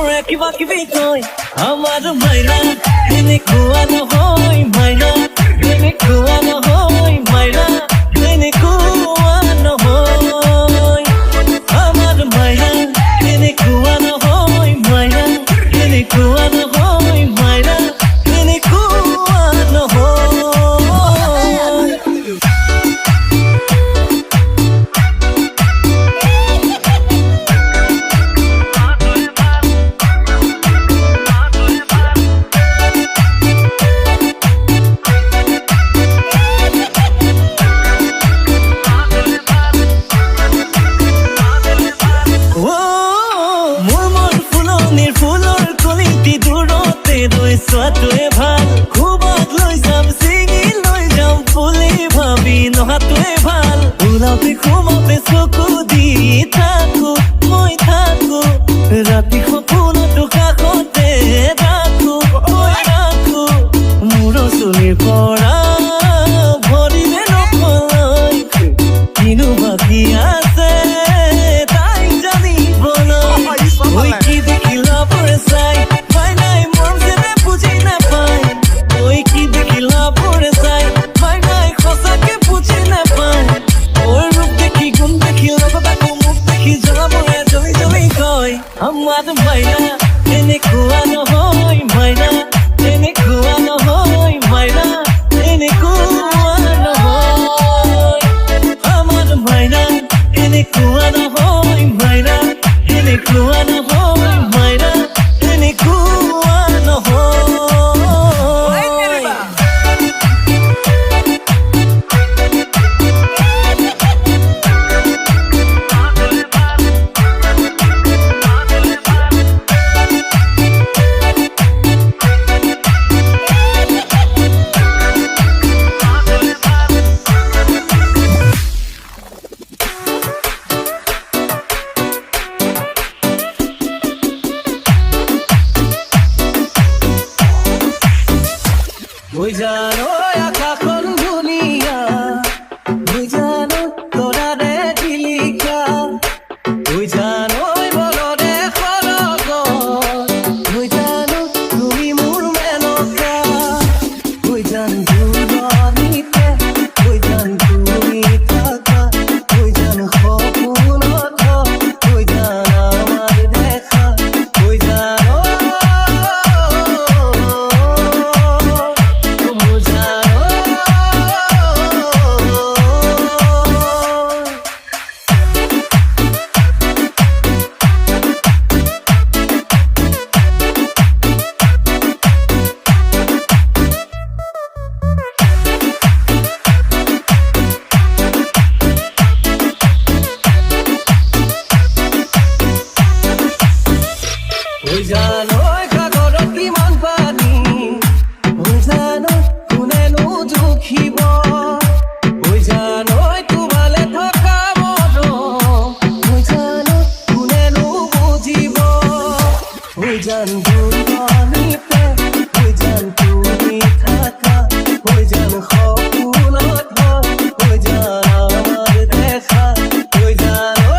মোৰে কিবা কিবি কয় আমাৰ মাইনা এনেকুৱা নহয় মাইনা এনেকুৱা নহয় মাইনা এনেকুৱা নহয় আমাৰ মাইনা এনেকুৱা নহয় মাইনা এনেকুৱা নহয় মাইনা এনেকুৱা নহয় চোৱাটোৱে ভাল খুবক লৈ যাম চিঙি লৈ যাম পুলি ভাবি নহাটোৱে ভাল ওলাওতে সোমাওতে চকু দি থাকো মই থাকো ৰাতি সপোনতো কাষতে ৰাখো মই ৰাখো মোৰ চুলিৰ পৰা ভৰিলে নপলাই কিনো বাকী আছে তাই জানিবলৈ ঐ কি দেখিলা পৰে চাই আমাৰ মাইনা এনেকুৱা নহয় মাইনা এনেকুৱা নহয় মাইনা এনেকুৱা নহয় আমাৰ মাইনা এনেকুৱা নহয় মাইনা এনেকুৱা নহয় মাইনা এনেকুৱা নহয় ওই জানো আকাশন দুনিয়া ওই জানো তোরা রে দিলিকা ওই জানো বলরে খরগ ওই জানো তুমি মোর মেনকা ওই জান দুনিতে ওই জান তুমি থাকা ওই জান সপোনত ওই জান আমার দেখা ওই জানো ওই জানো সাগৰত কিমান পানী ওই জানো কোনেনো জুখিব ওই জানো তোমালে থকা মৰম ওই জানো কোনেনো বুজিব ওই জান দুনিতে ওই জান তুমি থাকা ওই জান সপোনত ওই জান আমার দেখা ওই জানো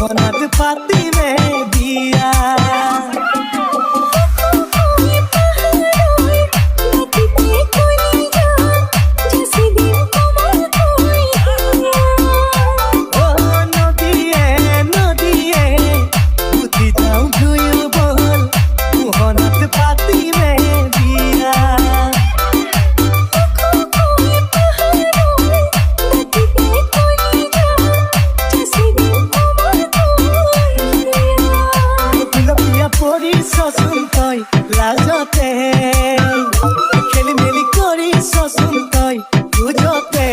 মোহনাত পাতিলে বিয়া লাজতে খেলি মেলি কৰি চচোন তই বুঝতে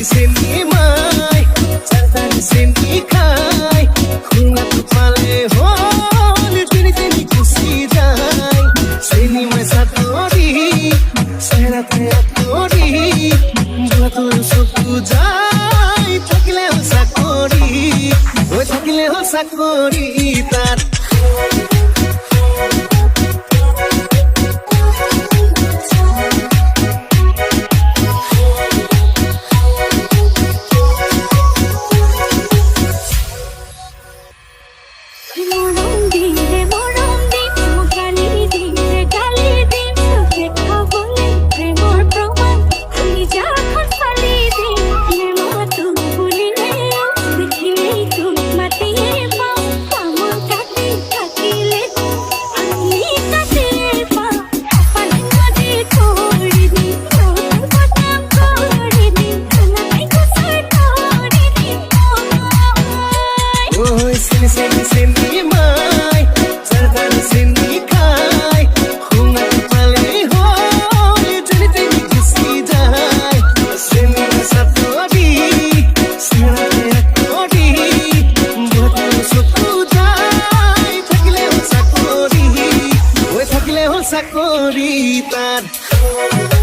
Sini mai, cerita di sini kai, kunga tu pale hol, tini tini kusi jai. Sini mai satori, sehra te atori, bula tu suku jai, thakile ho sakori, oi thakile ho sakori tar. Sini mai, cerita di sini kai, kunga tu pale hol, tini tini kusi jai. Sini mai satori, sehra te atori, bula tu suku jai, thakile ho sakori, oi thakile ho sakori tar.